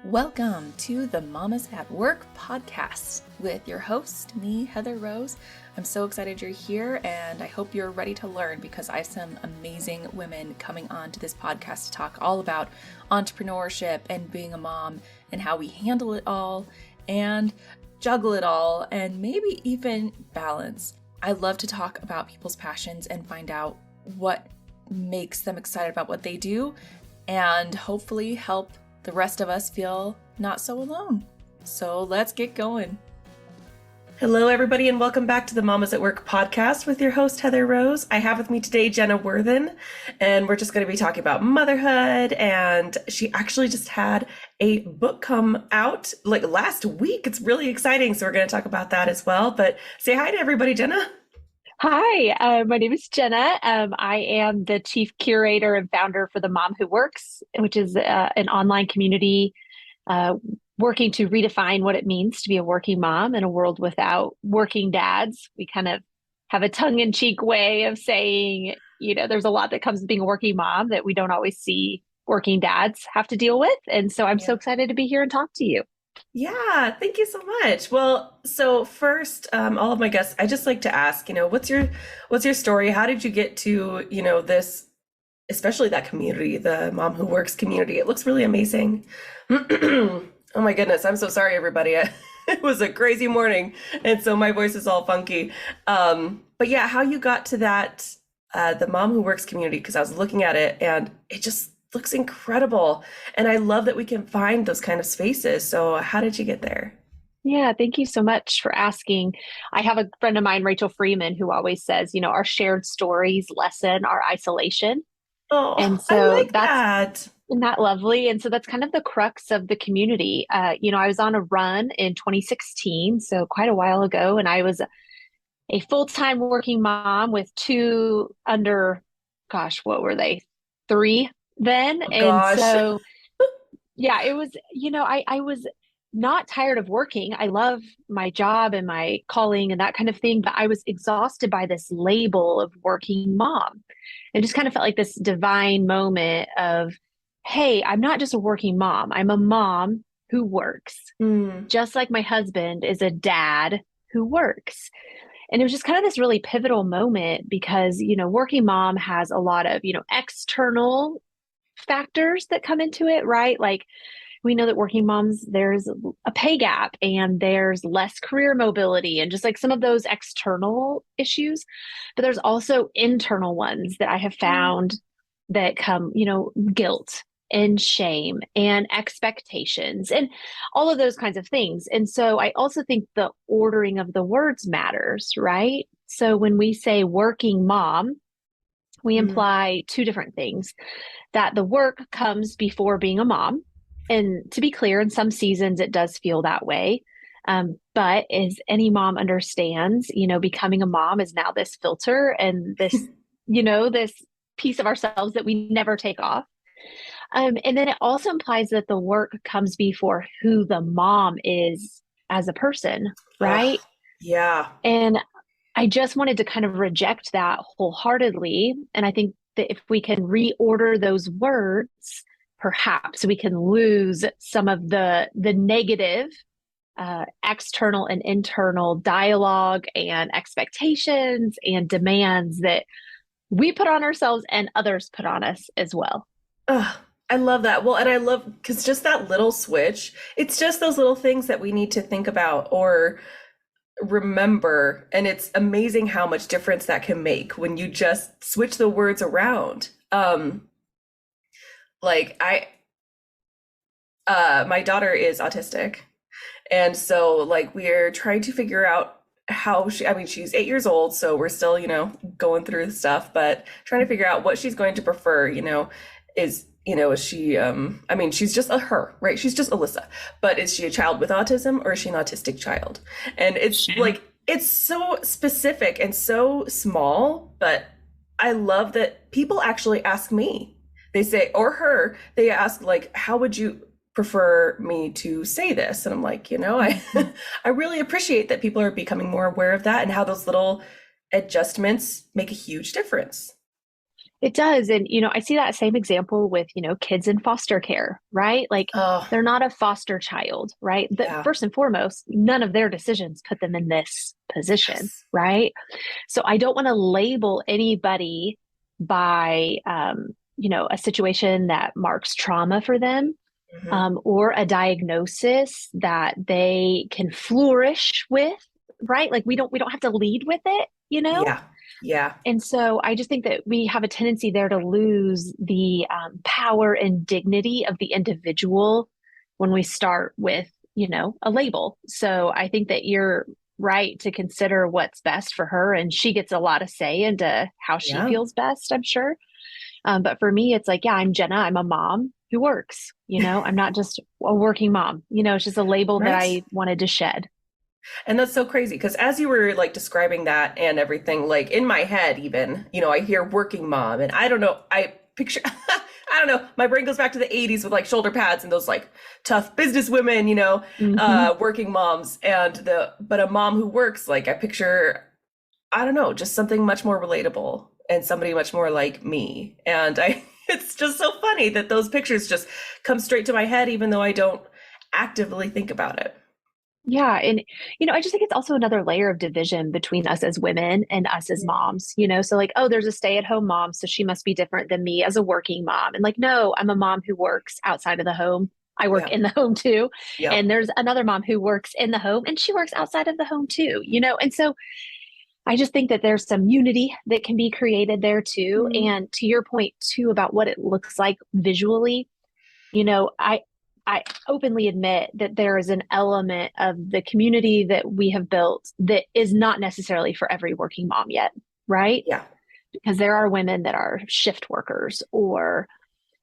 Welcome to the Mamas at Work podcast with your host, me, Heather Rose. I'm so excited you're here and I hope you're ready to learn because I have some amazing women coming on to this podcast to talk all about entrepreneurship and being a mom and how we handle it all and juggle it all and maybe even balance. I love to talk about people's passions and find out what makes them excited about what they do and hopefully help the rest of us feel not so alone. So let's get going. Hello, everybody, and welcome back to the Mamas at Work podcast with your host, Heather Rose. I have with me today Jenna Worthen, and we're just going to be talking about motherhood. And she actually just had a book come out like last week. It's really exciting. So we're going to talk about that as well. But say hi to everybody, Jenna. Hi, my name is Jenna. I am the chief curator and founder for The Mom Who Works, which is an online community working to redefine what it means to be a working mom in a world without working dads. We kind of have a tongue-in-cheek way of saying, there's a lot that comes with being a working mom that we don't always see working dads have to deal with. And so I'm so excited to be here and talk to you. Yeah, thank you so much. Well, so first, all of my guests, I just like to ask, what's your story? How did you get to, this, especially that community, the Mom Who Works community? It looks really amazing. Oh my goodness, I'm so sorry, everybody. It was a crazy morning, and so my voice is all funky. But yeah, how you got to that, the Mom Who Works community, because I was looking at it and it just looks incredible. And I love that we can find those kind of spaces. So how did you get there? Yeah, thank you so much for asking. I have a friend of mine, Rachel Freeman, who always says, our shared stories lessen our isolation. Oh, and so I like that. Isn't that lovely? And so that's kind of the crux of the community. I was on a run in 2016, so quite a while ago, and I was a full-time working mom with two under, what were they? 3 then. Oh, and gosh. So yeah, it was, I was not tired of working. I love my job and my calling and that kind of thing, but I was exhausted by this label of working mom. It just kind of felt like this divine moment of, hey, I'm not just a working mom. I'm a mom who works, just like my husband is a dad who works. And it was just kind of this really pivotal moment because, working mom has a lot of, external factors that come into it, right? Like we know that working moms, there's a pay gap and there's less career mobility and just like some of those external issues. But there's also internal ones that I have found that come, guilt and shame and expectations and all of those kinds of things. And so I also think the ordering of the words matters, right? So when we say working mom, we imply 2 different things, that the work comes before being a mom. And to be clear, in some seasons, it does feel that way. But as any mom understands, becoming a mom is now this filter and this, this piece of ourselves that we never take off. And then it also implies that the work comes before who the mom is as a person, right? Yeah. And I just wanted to kind of reject that wholeheartedly. And I think that if we can reorder those words, perhaps we can lose some of the negative external and internal dialogue and expectations and demands that we put on ourselves and others put on us as well. I love that. Well, and I love, because just that little switch, it's just those little things that we need to think about or remember. And it's amazing how much difference that can make when you just switch the words around. My daughter is autistic. And so we're trying to figure out how she's 8 years old. So we're still, going through the stuff, but trying to figure out what she's going to prefer, is she, she's just her, right? She's just Alyssa, but is she a child with autism or is she an autistic child? And it's it's so specific and so small, but I love that people actually ask me, they say, or her, they ask how would you prefer me to say this? And I'm like, I really appreciate that people are becoming more aware of that and how those little adjustments make a huge difference. It does. And, I see that same example with, kids in foster care, right? Like Oh, they're not a foster child, right? But yeah. first and foremost, none of their decisions put them in this position, Yes. right? So I don't want to label anybody by, a situation that marks trauma for them, Hmm. or a diagnosis that they can flourish with, right? Like we don't have to lead with it. Yeah. Yeah. And so I just think that we have a tendency there to lose the power and dignity of the individual when we start with, a label. So I think that you're right to consider what's best for her. And she gets a lot of say into how she Yeah. feels best, I'm sure. But for me, it's like, yeah, I'm Jenna. I'm a mom who works. I'm not just a working mom. It's just a label that Right. I wanted to shed. And that's so crazy because as you were like describing that and everything, like in my head, even, I hear working mom and I don't know, I picture, I don't know, my brain goes back to the 80s with like shoulder pads and those like tough business women, Hmm. working moms but a mom who works, like I picture, I don't know, just something much more relatable and somebody much more like me. And it's just so funny that those pictures just come straight to my head, even though I don't actively think about it. Yeah. And, I just think it's also another layer of division between us as women and us as moms, So like, oh, there's a stay-at-home mom, so she must be different than me as a working mom. And like, no, I'm a mom who works outside of the home. I work Yeah. in the home too. Yep. And there's another mom who works in the home and she works outside of the home too, And so I just think that there's some unity that can be created there too. Mhm. And to your point too about what it looks like visually, you know, I I openly admit that there is an element of the community that we have built that is not necessarily for every working mom yet, right? Yeah. Because there are women that are shift workers or,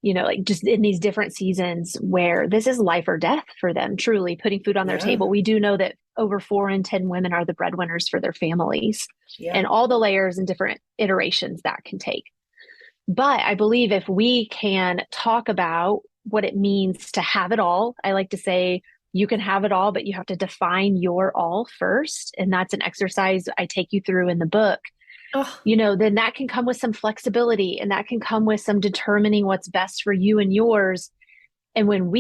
like just in these different seasons where this is life or death for them, truly putting food on their Yeah. table. We do know that over 4 in 10 women are the breadwinners for their families Yeah. and all the layers and different iterations that can take. But I believe if we can talk about what it means to have it all, I like to say you can have it all, but you have to define your all first. And that's an exercise I take you through in the book. Oh, Then that can come with some flexibility and that can come with some determining what's best for you and yours. And when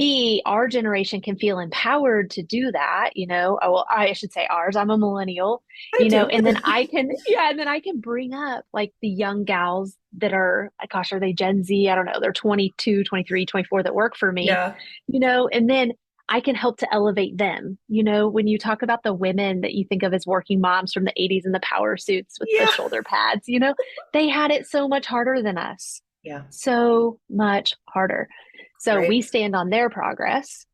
our generation can feel empowered to do that, well, I should say ours, I'm a millennial, I do. and then and then I can bring up like the young gals that are, gosh, are they Gen Z? I don't know. They're 22, 23, 24 that work for me, Yeah. and then I can help to elevate them. When you talk about the women that you think of as working moms from the 80s in the power suits with the Yeah. shoulder pads, they had it so much harder than us, Yeah. so much harder. So Right. we stand on their progress.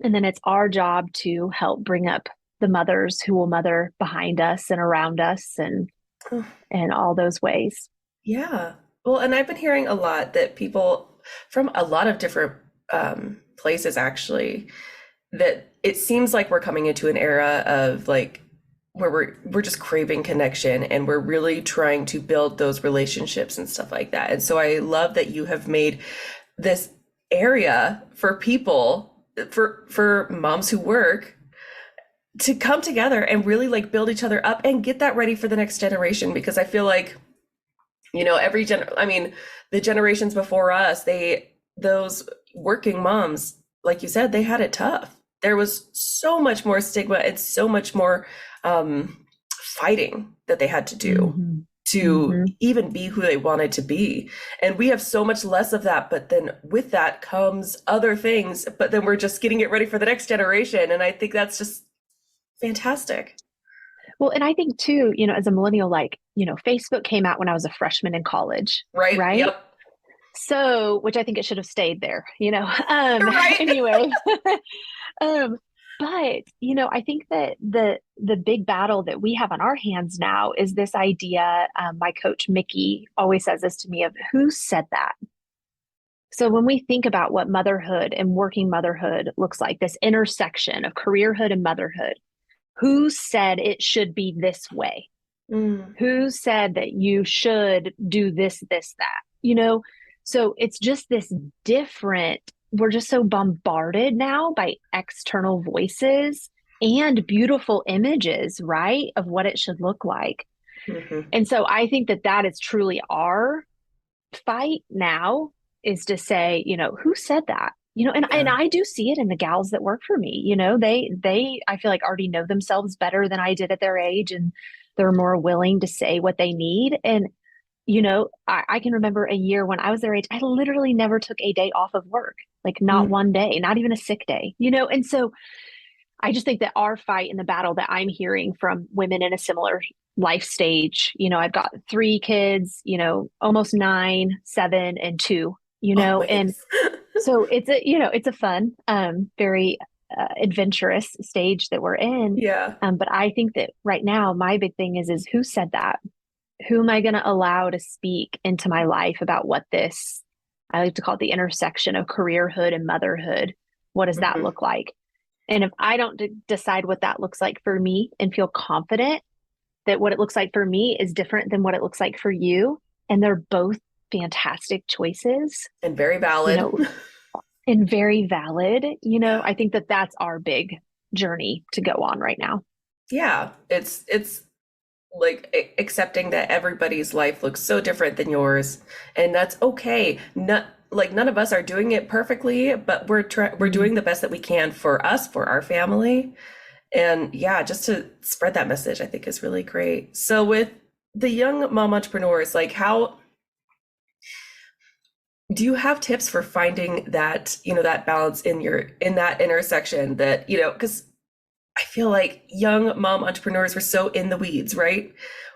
And then it's our job to help bring up the mothers who will mother behind us and around us Oh, and all those ways. yeah. Well, and I've been hearing a lot that people from a lot of different places actually, that it seems like we're coming into an era of like where we're just craving connection and we're really trying to build those relationships and stuff like that. And so I love that you have made this area for people for moms who work to come together and really like build each other up and get that ready for the next generation, because I feel like I mean the generations before us, those working moms, like you said, they had it tough. There was so much more stigma and so much more fighting that they had to do Mm-hmm. to Mm-hmm. even be who they wanted to be. And we have so much less of that, but then with that comes other things, but then we're just getting it ready for the next generation. And I think that's just fantastic. Well, and I think too, as a millennial, like, Facebook came out when I was a freshman in college, Right? right? Yep. So, which I think it should have stayed there, Right. anyway. Um, but I think that the big battle that we have on our hands now is this idea. My coach Mickey always says this to me of who said that. So when we think about what motherhood and working motherhood looks like, this intersection of careerhood and motherhood, who said it should be this way? Mm, Who said that you should do this, that? So it's just this different, we're just so bombarded now by external voices and beautiful images, right? Of what it should look like. mhm. And so I think that that is truly our fight now is to say, who said that? And I do see it in the gals that work for me. They I feel like already know themselves better than I did at their age, and they're more willing to say what they need. And I can remember a year when I was their age, I literally never took a day off of work, like not one day, not even a sick day, and so I just think that our fight in the battle that I'm hearing from women in a similar life stage, I've got 3 kids, almost 9, 7, and 2, and so it's a fun, very adventurous stage that we're in. Yeah. But I think that right now, my big thing is who said that? Who am I going to allow to speak into my life about what this, I like to call it the intersection of careerhood and motherhood. What does that look like? And if I don't decide what that looks like for me and feel confident that what it looks like for me is different than what it looks like for you, and they're both fantastic choices and very valid, and very valid, I think that that's our big journey to go on right now. Yeah. It's like accepting that everybody's life looks so different than yours, and that's okay. None of us are doing it perfectly, but we're doing the best that we can for us, for our family. And yeah, just to spread that message, I think is really great. So with the young mom entrepreneurs, like, how do you have tips for finding that, that balance in that intersection that, because I feel like young mom entrepreneurs were so in the weeds, right?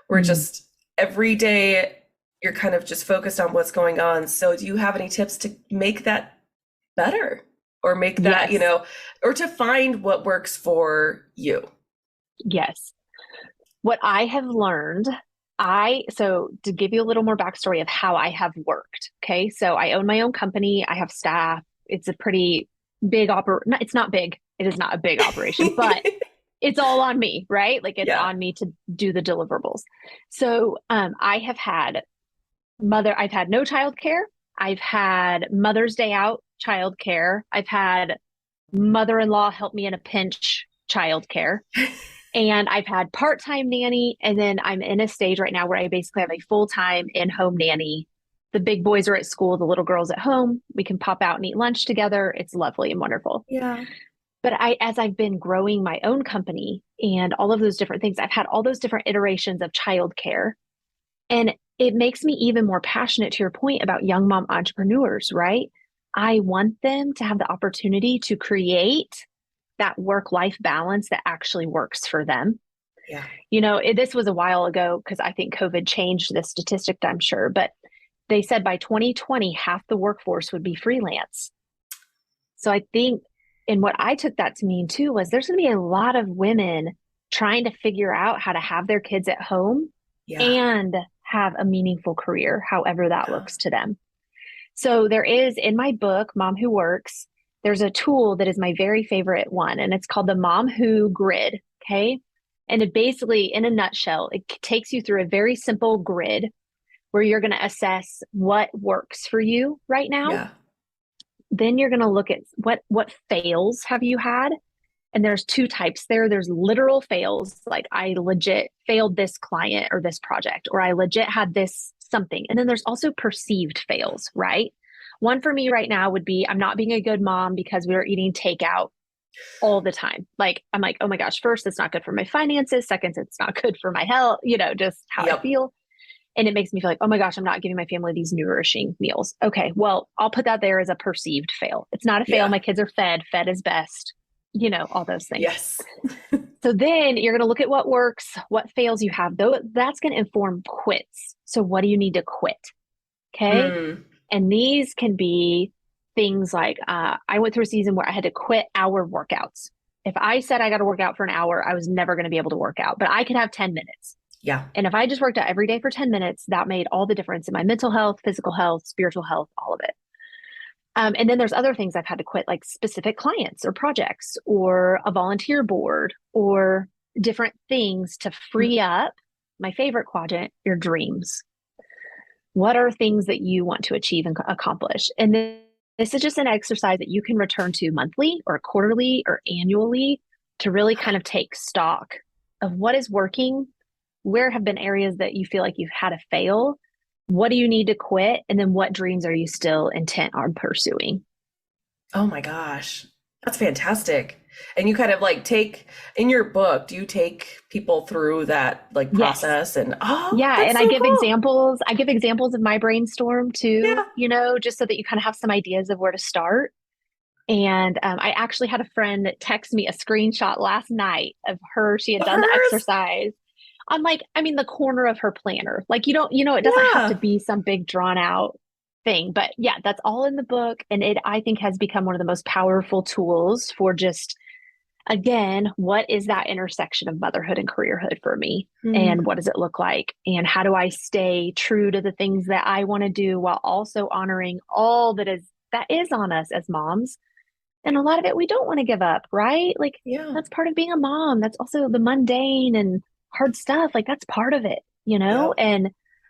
We're just every day you're kind of just focused on what's going on. So do you have any tips to make that better, or make that, Yes. or to find what works for you? Yes. What I have learned, so to give you a little more backstory of how I have worked. Okay. So I own my own company. I have staff. It's a pretty big it's not big. It is not a big operation, but it's all on me, right? Like it's on me to do the deliverables. So I've had no childcare. I've had Mother's Day out childcare. I've had mother-in-law help me in a pinch childcare. And I've had part-time nanny. And then I'm in a stage right now where I basically have a full-time in-home nanny. The big boys are at school, the little girls at home. We can pop out and eat lunch together. It's lovely and wonderful. Yeah. But as I've been growing my own company and all of those different things, I've had all those different iterations of childcare. And it makes me even more passionate, to your point about young mom entrepreneurs, right? I want them to have the opportunity to create that work-life balance that actually works for them. Yeah. This was a while ago because I think COVID changed the statistic, I'm sure, but they said by 2020, half the workforce would be freelance. So I think, and what I took that to mean too, was there's going to be a lot of women trying to figure out how to have their kids at home and have a meaningful career, however that looks to them. So there is, in my book, Mom Who Works, there's a tool that is my very favorite one, and it's called the Mom Who Grid. Okay. And it basically, in a nutshell, it takes you through a very simple grid where you're going to assess what works for you right now. Yeah. Then you're going to look at what fails have you had. And there's 2 types there. There's literal fails, like I legit failed this client or this project, or I legit had this something. And then there's also perceived fails, right? One for me right now would be, I'm not being a good mom because we were eating takeout all the time. Like, I'm like, oh my gosh, first, it's not good for my finances. Second, it's not good for my health, just how I feel. And it makes me feel like, oh my gosh, I'm not giving my family these nourishing meals. Okay, well, I'll put that there as a perceived fail. It's not a fail. My kids are fed is best, all those things. Yes. So then you're going to look at what works, what fails you have, though. That's going to inform quits. So what do you need to quit? Okay. And these can be things like, I went through a season where I had to quit hour workouts. If I said I got to work out for an hour, I was never going to be able to work out, but I could have 10 minutes. Yeah. And if I just worked out every day for 10 minutes, that made all the difference in my mental health, physical health, spiritual health, all of it. And then there's other things I've had to quit, like specific clients or projects or a volunteer board or different things to free up my favorite quadrant, your dreams. What are things that you want to achieve and accomplish? And this is just an exercise that you can return to monthly or quarterly or annually to really kind of take stock of what is working, where have been areas that you feel like you've had to fail, What do you need to quit? And then what dreams are you still intent on pursuing? Oh my gosh. That's fantastic. And you kind of like take in your book, do you take people through that like Yes. process? And oh, Yeah. that's And I so give cool. examples. I give examples of my brainstorm too, Yeah. just so that you kind of have some ideas of where to start. And I actually had a friend that texted me a screenshot last night of her. She had Of done the hers? exercise on the corner of her planner. Like, it doesn't have to Yeah. be some big drawn out thing. But yeah, that's all in the book. And it, I think, has become one of the most powerful tools for just, again, what is that intersection of motherhood and careerhood for me? Mm, And what does it look like? And how do I stay true to the things that I want to do while also honoring all that is on us as moms? And a lot of it we don't want to give up, right? Like yeah. that's part of being a mom. That's also the mundane and hard stuff. Like that's part of it. Yep. And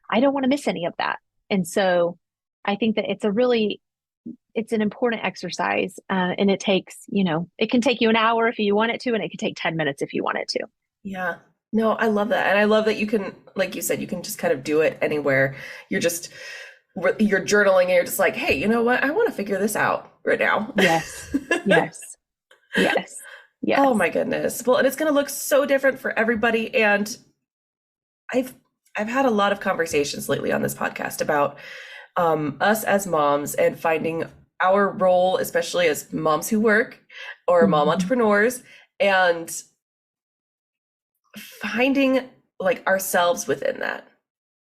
I don't want to miss any of that. And so I think that it's an important exercise. And it can take you an hour if you want it to, and it can take 10 minutes if you want it to. Yeah. No, I love that. And I love that you can, like you said, you can just kind of do it anywhere. You're journaling and you're just like, hey, you know what? I want to figure this out right now. Yes, yes, yes, Oh yes. my goodness. Well, and it's going to look so different for everybody. And I've I've had a lot of conversations lately on this podcast about us as moms and finding our role, especially as moms who work or mom Mhm. entrepreneurs, and finding like ourselves within that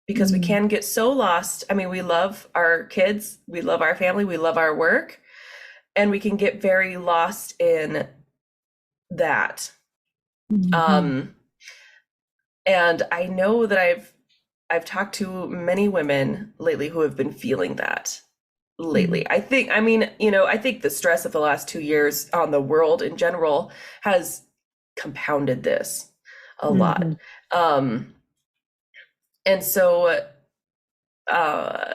because we Mm. can get so lost. I mean, we love our kids, we love our family, we love our work, and we can get very lost in that. Mhm. Um, and I know that I've talked to many women lately who have been feeling that Mhm. lately. I think the stress of the last 2 years on the world in general has compounded this a lot. Mhm. Um, and so uh,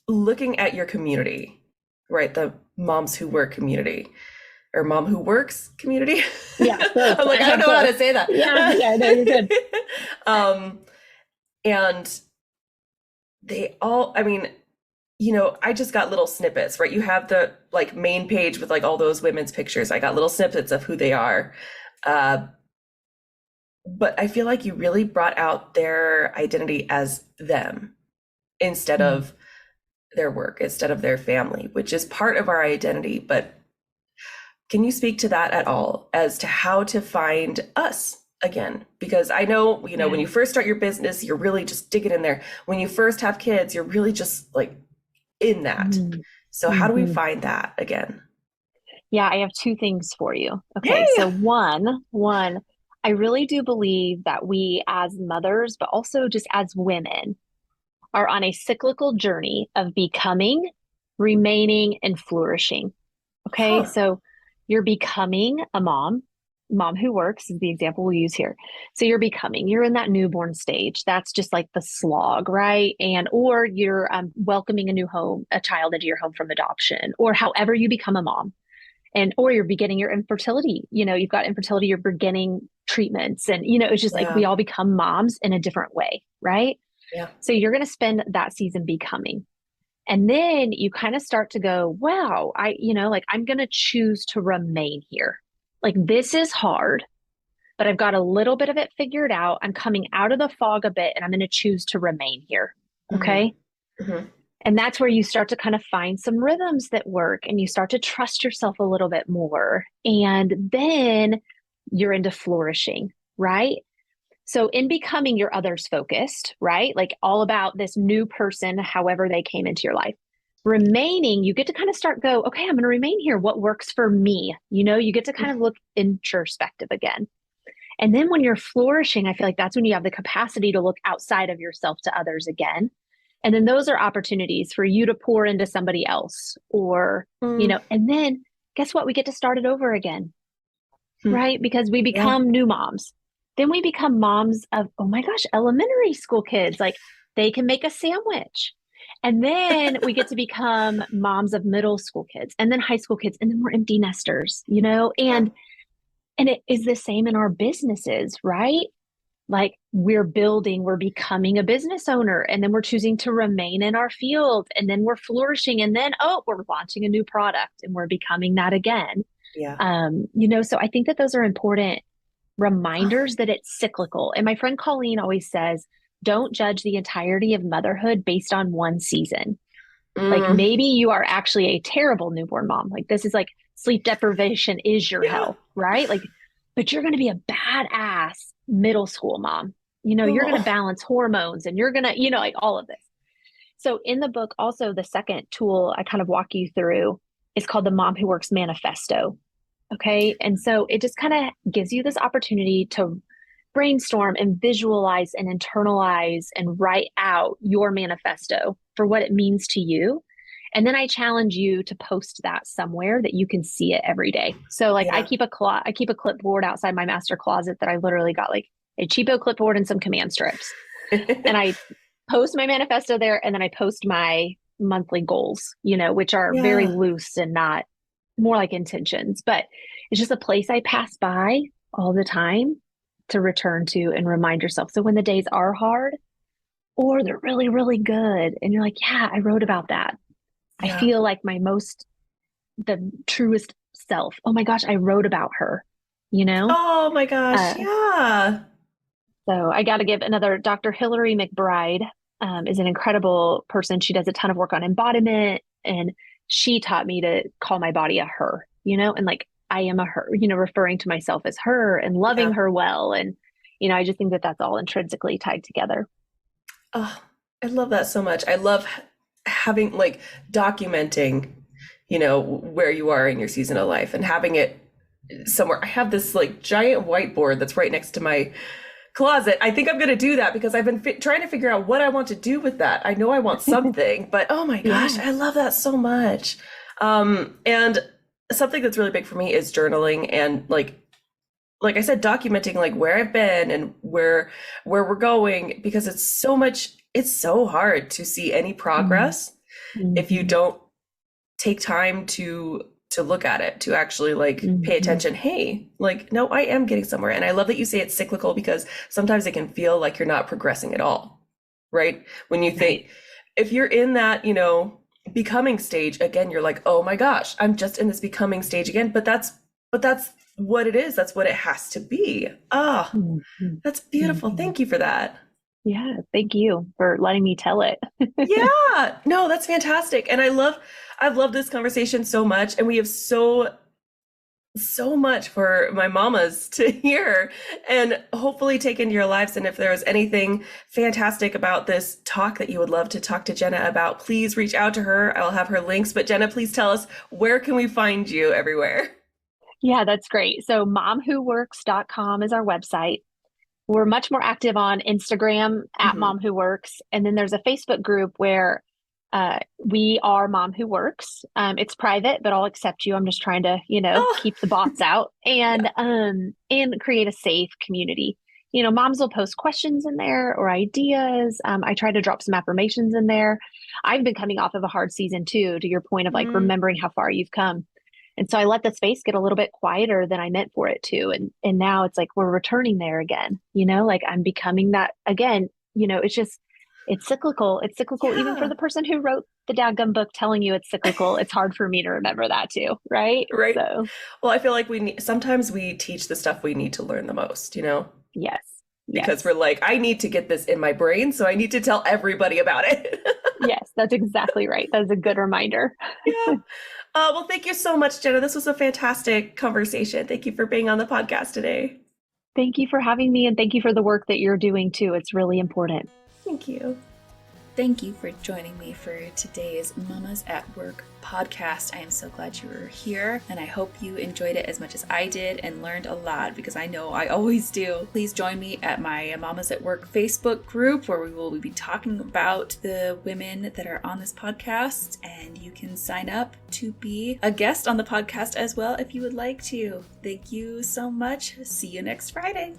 looking at your community, right? The moms who work community or mom who works community. Yeah, both. I'm like, I don't know how Both. to say Yeah, yeah, no, you're good. that. um, and they all, I just got little snippets, right? You have the like main page with like all those women's pictures. I got little snippets of who they are. Uh, but I feel like you really brought out their identity as them instead Mm. of their work, instead of their family, which is part of our identity. But can you speak to that at all as to how to find us again? Because I know, when Yeah. you first start your business, you're really just digging in there. When you first have kids, you're really just like in that. Mm. So how do we Mhm. find that again? Yeah, I have two things for you. Okay, Yay! so one, I really do believe that we as mothers, but also just as women, are on a cyclical journey of becoming, remaining, and flourishing. Okay, Huh. so you're becoming a mom who works is the example we use here. So you're in that newborn stage. That's just like the slog, right? Or you're welcoming a child into your home from adoption, or however you become a mom. Or you're beginning your infertility. You've got infertility, you're beginning treatments. And, it's just like Yeah. we all become moms in a different way, right? Yeah. So you're going to spend that season becoming. And then you kind of start to go, wow, I'm going to choose to remain here. Like this is hard, but I've got a little bit of it figured out. I'm coming out of the fog a bit and I'm going to choose to remain here. Mm-hmm. Okay. Mm-hmm. And that's where you start to kind of find some rhythms that work and you start to trust yourself a little bit more. And then you're into flourishing, right? So, in becoming your others focused, right? Like all about this new person, however they came into your life. Remaining, you get to kind of okay, I'm going to remain here. What works for me? You get to kind of look introspective again. And then when you're flourishing, I feel like that's when you have the capacity to look outside of yourself to others again. And then those are opportunities for you to pour into somebody else Mm-hmm. and then guess what? We get to start it over again, right? Because we Yeah. become new moms. Then we become moms of, oh my gosh, elementary school kids. Like they can make a sandwich. And then we get to become moms of middle school kids and then high school kids. And then we're empty nesters, Yeah. and it is the same in our businesses, right? Like we're building, we're becoming a business owner, and then we're choosing to remain in our field, and then we're flourishing, and then, oh, we're launching a new product and we're becoming that again. Yeah. So I think that those are important reminders that it's cyclical. And my friend Colleen always says, don't judge the entirety of motherhood based on one season. Like Mm, maybe you are actually a terrible newborn mom. Like this is like sleep deprivation is your yeah. hell, right? Like, but you're going to be a badass middle school mom. You're going to Oh, balance hormones and you're going to, like all of this. So in the book, also the second tool I kind of walk you through is called the Mom Who Works Manifesto. Okay. And so it just kind of gives you this opportunity to brainstorm and visualize and internalize and write out your manifesto for what it means to you. And then I challenge you to post that somewhere that you can see it every day. So like I yeah. keep a clipboard outside my master closet that I literally got like a cheapo clipboard and some command strips. And I post my manifesto there, and then I post my monthly goals, which are very Yeah. loose and not more like intentions, but it's just a place I pass by all the time to return to and remind yourself. So when the days are hard or they're really, really good, and you're like, yeah, I wrote about that. I Yeah. feel like the truest self. Oh my gosh, I wrote about her, you know? Oh my gosh. Uh, Yeah. so I got to give another Dr. Hillary McBride is an incredible person. She does a ton of work on embodiment, and she taught me to call my body a her, and like I am a her, referring to myself as her and loving Yeah. her well. And, I just think that that's all intrinsically tied together. Oh, I love that so much. I love having like documenting, where you are in your season of life and having it somewhere. I have this like giant whiteboard that's right next to my closet. I think I'm going to do that because I've been trying to figure out what I want to do with that. I know I want something, but oh my gosh, Yeah. I love that so much. And something that's really big for me is journaling and like I said, documenting like where I've been and where we're going because it's so hard to see any progress if you Mm-hmm. don't take time to look at it, to actually like pay Mm-hmm. attention. Hey, like no, I am getting somewhere. And I love that you say it's cyclical because sometimes it can feel like you're not progressing at all, right? When you Right. think if you're in that, becoming stage again, you're like, "Oh my gosh, I'm just in this becoming stage again." But that's what it is. That's what it has to be. Ah, Mm-hmm. that's beautiful. Mm-hmm. Thank you for that. Yeah. Thank you for letting me tell it. Yeah, no, that's fantastic. And I've loved this conversation so much. And we have so much for my mamas to hear and hopefully take into your lives. And if there was anything fantastic about this talk that you would love to talk to Jenna about, please reach out to her. I'll have her links. But Jenna, please tell us, where can we find you everywhere? Yeah, that's great. So momwhoworks.com is our website. We're much more active on Instagram at Mhm. Mom Who Works. And then there's a Facebook group where we are Mom Who Works. It's private, but I'll accept you. I'm just trying to, Oh, keep the bots out yeah. and create a safe community. Moms will post questions in there or ideas. I try to drop some affirmations in there. I've been coming off of a hard season too, to your point of like Mm, remembering how far you've come. And so I let the space get a little bit quieter than I meant for it to. And now it's like we're returning there again, like I'm becoming that again. It's cyclical. It's cyclical even for yeah. the person who wrote the dadgum book telling you it's cyclical. It's hard for me to remember that too, right? Right. So Well, I feel like sometimes we teach the stuff we need to learn the most, yes, because yes, we're like, I need to get this in my brain, so I need to tell everybody about it. yes, that's exactly right. That's a good reminder. Yeah. Well, thank you so much, Jenna. This was a fantastic conversation. Thank you for being on the podcast today. Thank you for having me, and thank you for the work that you're doing too. It's really important. Thank you. Thank you for joining me for today's Mamas at Work podcast. I am so glad you were here, and I hope you enjoyed it as much as I did and learned a lot, because I know I always do. Please join me at my Mamas at Work Facebook group, where we will be talking about the women that are on this podcast, and you can sign up to be a guest on the podcast as well if you would like to. Thank you so much. See you next Friday.